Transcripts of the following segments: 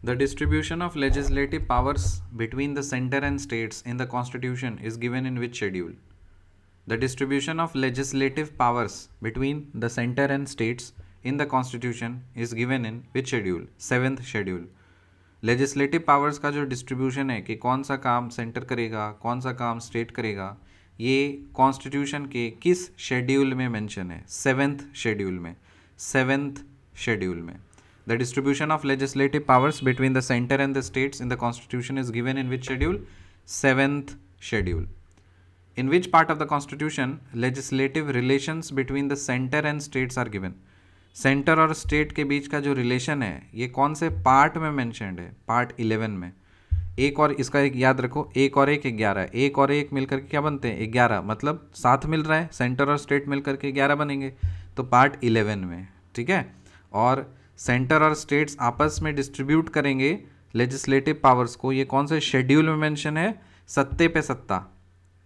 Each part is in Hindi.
The distribution of legislative powers between the center and states in the Constitution is given in which schedule? The distribution of legislative powers between the center and states in the Constitution is given in which schedule? 7th schedule. Legislative powers का जो डिस्ट्रीब्यूशन है कि कौन सा काम सेंटर करेगा, कौन सा काम स्टेट करेगा, ये कॉन्स्टिट्यूशन के किस शेड्यूल में मेंशन है? 7th शेड्यूल में. 7th शेड्यूल में. The distribution of legislative powers between the center and the states in the Constitution is given in which schedule? 7th schedule. In which part of the Constitution legislative relations between the center and states are given? Centre और स्टेट के बीच का जो रिलेशन है ये कौन से पार्ट में मेंशन्ड है? पार्ट 11 में. एक और इसका एक याद रखो, एक और एक 11. एक और एक मिलकर के क्या बनते हैं? 11. मतलब साथ मिल रहा है, सेंटर और स्टेट मिलकर के 11 बनेंगे. तो पार्ट 11 में. ठीक है. और सेंटर और स्टेट्स आपस में डिस्ट्रीब्यूट करेंगे लेजिस्लेटिव पावर्स को. ये कौन से शेड्यूल में मेंशन है? सत्ते पे सत्ता.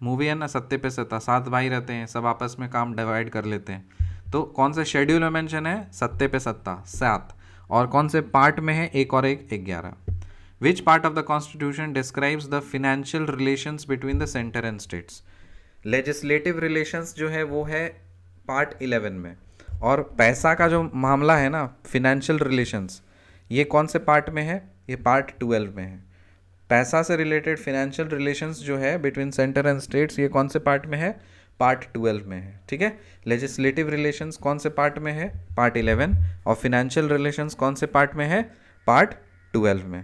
मूवी है ना, सत्ते पे सत्ता. 7 भाई रहते हैं, सब आपस में काम डिवाइड कर लेते हैं. तो कौन से शेड्यूल में मेंशन है? सत्ते पे सत्ता 7. और कौन से पार्ट में है? एक और एक 11. Which part of the constitution describes the financial relations between the centre and states? Legislative relations जो है वो है पार्ट 11 में. और पैसा का जो मामला है ना, फिनेंशियल रिलेशंस, ये कौन से पार्ट में है? ये पार्ट 12 में है. पैसा से रिलेटेड फिनेंशियल रिलेशंस जो है बिटवीन सेंटर एंड स्टेट्स, ये कौन से पार्ट में है? पार्ट 12 में है. ठीक है. लेजिस्लेटिव रिलेशंस कौन से पार्ट में है? पार्ट 11. और फिनेंशियल रिलेशंस कौन से पार्ट में है? पार्ट 12 में.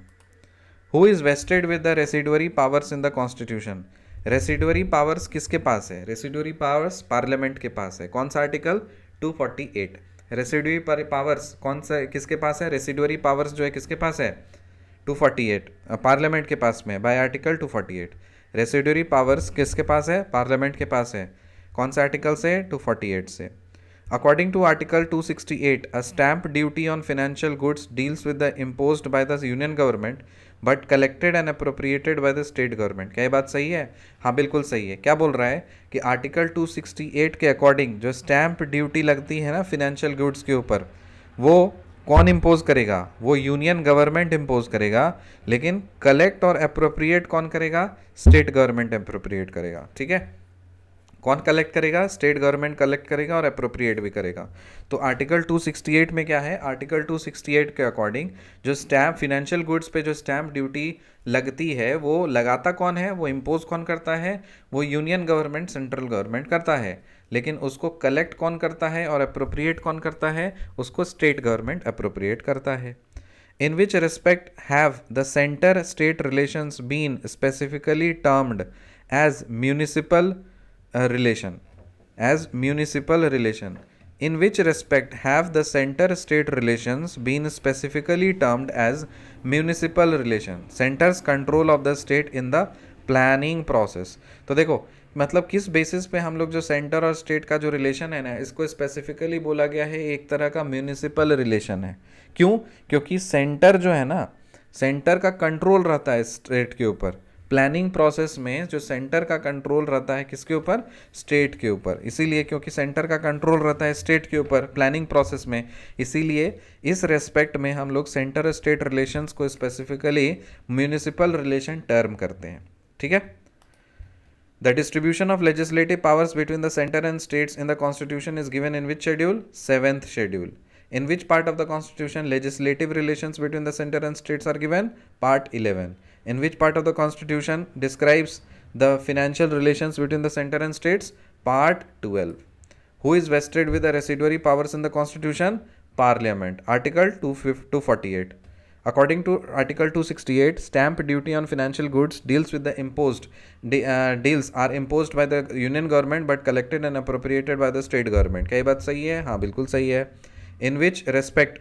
Who is wasted with the residuary powers in the constitution? Residuary powers किसके पास है? रेसिडुअरी पावर्स पार्लियामेंट के पास है. कौन सा आर्टिकल? 248. रेसिडुअरी पावर्स कौन सा किसके पास है? रेसिडुअरी पावर्स जो है किसके पास है? 248 पार्लियामेंट के पास में, बाय आर्टिकल 248. रेसिडुअरी पावर्स किसके पास है? पार्लियामेंट के पास है. कौन सा आर्टिकल से? 248 से. According to article 268, a stamp duty on financial goods deals with the imposed by the union government but collected and appropriated by the state government. क्या ये बात सही है? हाँ, बिल्कुल सही है. क्या बोल रहा है कि आर्टिकल 268 के अकॉर्डिंग जो स्टैम्प ड्यूटी लगती है ना फाइनेंशियल गुड्स के ऊपर, वो कौन इम्पोज करेगा? वो यूनियन गवर्नमेंट इम्पोज करेगा. लेकिन कलेक्ट और अप्रोप्रिएट कौन करेगा? स्टेट गवर्नमेंट अप्रोप्रिएट करेगा. ठीक है. कौन कलेक्ट करेगा? स्टेट गवर्नमेंट कलेक्ट करेगा और अप्रोप्रिएट भी करेगा. तो आर्टिकल 268 में क्या है? आर्टिकल 268 के अकॉर्डिंग जो स्टैम्प फिनेंशियल गुड्स पे जो स्टैम्प ड्यूटी लगती है वो लगाता कौन है? वो इम्पोज कौन करता है? वो यूनियन गवर्नमेंट, सेंट्रल गवर्नमेंट करता है. लेकिन उसको कलेक्ट कौन करता है और अप्रोप्रिएट कौन करता है? उसको स्टेट गवर्नमेंट अप्रोप्रिएट करता है. In which respect have the center-state relations been specifically termed as municipal relation? As municipal relation. In which respect have the center-state relations been specifically termed as municipal relation? Center's control of the state in the planning process. तो देखो, मतलब किस बेसिस पे हम लोग जो सेंटर और स्टेट का जो रिलेशन है ना, इसको स्पेसिफिकली बोला गया है एक तरह का म्यूनिसिपल रिलेशन है. क्यों? क्योंकि सेंटर जो है ना, सेंटर का कंट्रोल रहता है स्टेट के ऊपर. प्लानिंग प्रोसेस में जो सेंटर का कंट्रोल रहता है किसके ऊपर? स्टेट के ऊपर. इसीलिए क्योंकि सेंटर का कंट्रोल रहता है स्टेट के ऊपर प्लानिंग प्रोसेस में, इसीलिए इस रेस्पेक्ट में हम लोग सेंटर स्टेट रिलेशंस को स्पेसिफिकली म्यूनिसिपल रिलेशन टर्म करते हैं. ठीक है. The distribution of legislative powers between the center and states in the Constitution is given in which schedule? 7th schedule. In which part of the Constitution legislative relations between the center and states are given? Part 11. In which part of the Constitution describes the financial relations between the center and states? Part 12. Who is vested with the residuary powers in the Constitution? Parliament. Article 248. According to Article 268, stamp duty on financial goods deals with the deals are imposed by the union government but collected and appropriated by the state government. क्या ये बात सही है? हाँ, बिल्कुल सही है. In which respect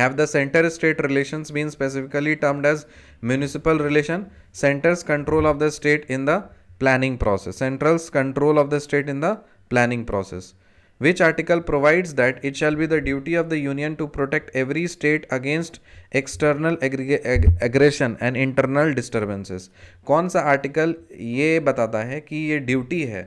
have the center-state relations been specifically termed as municipal relation? Center's control of the state in the planning process. Central's control of the state in the planning process. Which article provides that it shall be the duty of the union to protect every state against external aggression and internal disturbances? कौन सा आर्टिकल ये बताता है कि ये ड्यूटी है,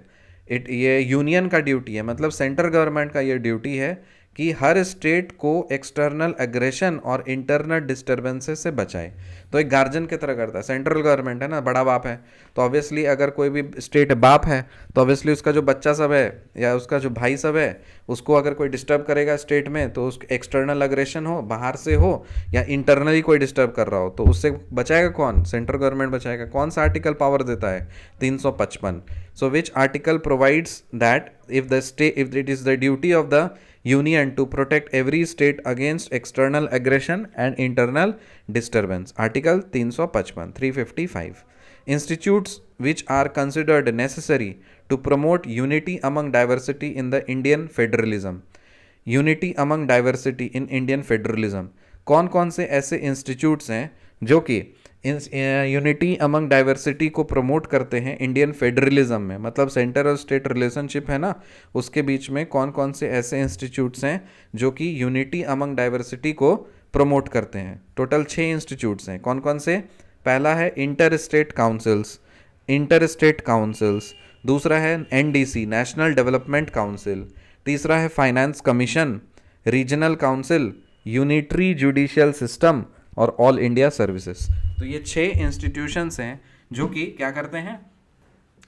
ये यूनियन का ड्यूटी है, मतलब सेंट्रल गवर्नमेंट का ये ड्यूटी है कि हर स्टेट को एक्सटर्नल एग्रेशन और इंटरनल डिस्टर्बेंसेस से बचाए। तो एक गार्जियन की तरह करता है, सेंट्रल गवर्नमेंट है ना, बड़ा बाप है, तो ऑब्वियसली अगर कोई भी स्टेट बाप है तो ऑब्वियसली उसका जो बच्चा सब है या उसका जो भाई सब है उसको अगर कोई डिस्टर्ब करेगा स्टेट में, तो उस एक्सटर्नल एग्रेशन हो बाहर से हो या इंटरनली कोई डिस्टर्ब कर रहा हो, तो उससे बचाएगा कौन? सेंट्रल गवर्नमेंट बचाएगा। कौन सा आर्टिकल पावर देता है? 355। So which article provides that if it is the duty of the union to protect every state against external aggression and internal disturbance? Article 355 355 institutes which are considered necessary to promote unity among diversity in the Indian federalism. Unity among diversity in Indian federalism, कौन कौन से ऐसे इंस्टीट्यूट्स हैं जो कि यूनिटी अमंग डाइवर्सिटी को प्रमोट करते हैं इंडियन फेडरलिज्म में? मतलब सेंटर और स्टेट रिलेशनशिप है ना, उसके बीच में कौन कौन से ऐसे इंस्टीट्यूट्स हैं जो कि यूनिटी अमंग डाइवर्सिटी को प्रमोट करते हैं? टोटल 6 इंस्टीट्यूट्स हैं। कौन कौन से? पहला है इंटर स्टेट काउंसिल्स, दूसरा है एनडीसी, नेशनल डेवलपमेंट काउंसिल, तीसरा है finance commission, regional council, unitary judicial system और ऑल इंडिया सर्विसेज। तो ये 6 इंस्टीट्यूशंस हैं जो कि क्या करते हैं?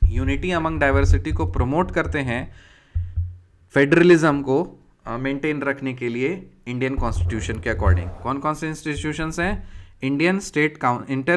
यूनिटी अमंग डाइवर्सिटी को प्रमोट करते हैं, फेडरलिज्म को मेंटेन रखने के लिए इंडियन कॉन्स्टिट्यूशन के अकॉर्डिंग। कौन कौन से इंस्टीट्यूशंस हैं? इंटर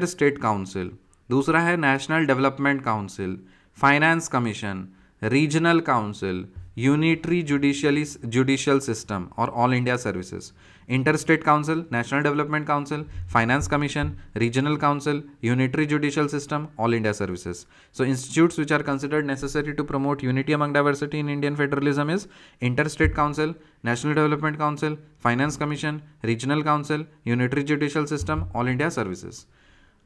स्टेट काउंसिल, दूसरा है national development council, finance commission, regional council, unitary judicial system और all India services. Inter state council, national development council, finance commission, regional council, unitary judicial system, all India services. So institutes which are considered necessary to promote unity among diversity in Indian federalism is Interstate Council, National Development Council, Finance Commission, Regional Council, Unitary Judicial System, All India Services.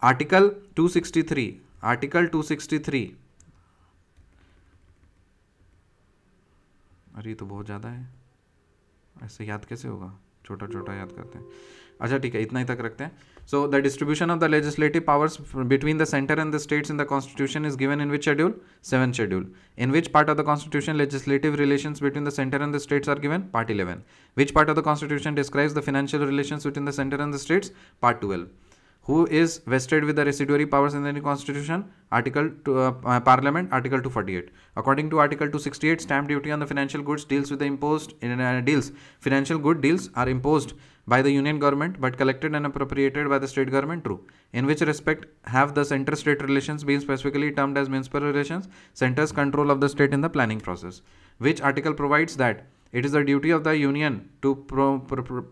Article 263. अरे तो बहुत ज़्यादा है, ऐसे याद कैसे होगा? छोटा छोटा याद करते हैं. अच्छा ठीक है, इतना ही तक रखते हैं. So the distribution of the legislative powers between the center and the states in the constitution is given in which schedule? 7th schedule. In which part of the constitution legislative relations between the center and the states are given? Part 11. Which part of the constitution describes the financial relations between the center and the states? Part 12. Who is vested with the residuary powers in the constitution? Parliament, Article 248. According to Article 268, stamp duty on the financial goods deals with the financial good deals are imposed by the union government but collected and appropriated by the state government. True. In which respect have the center-state relations been specifically termed as municipal relations? Center's control of the state in the planning process. Which article provides that it is the duty of the union to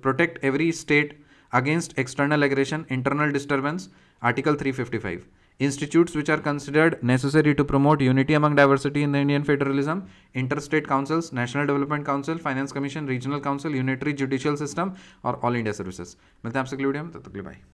protect every state against external aggression, internal disturbance? Article 355. Institutes which are considered necessary to promote unity among diversity in the Indian federalism: interstate councils, National Development Council, Finance Commission, Regional Council, Unitary Judicial System और All India Services. मिलते हैं आपसे अगली वीडियो में, तब तक के लिए बाय.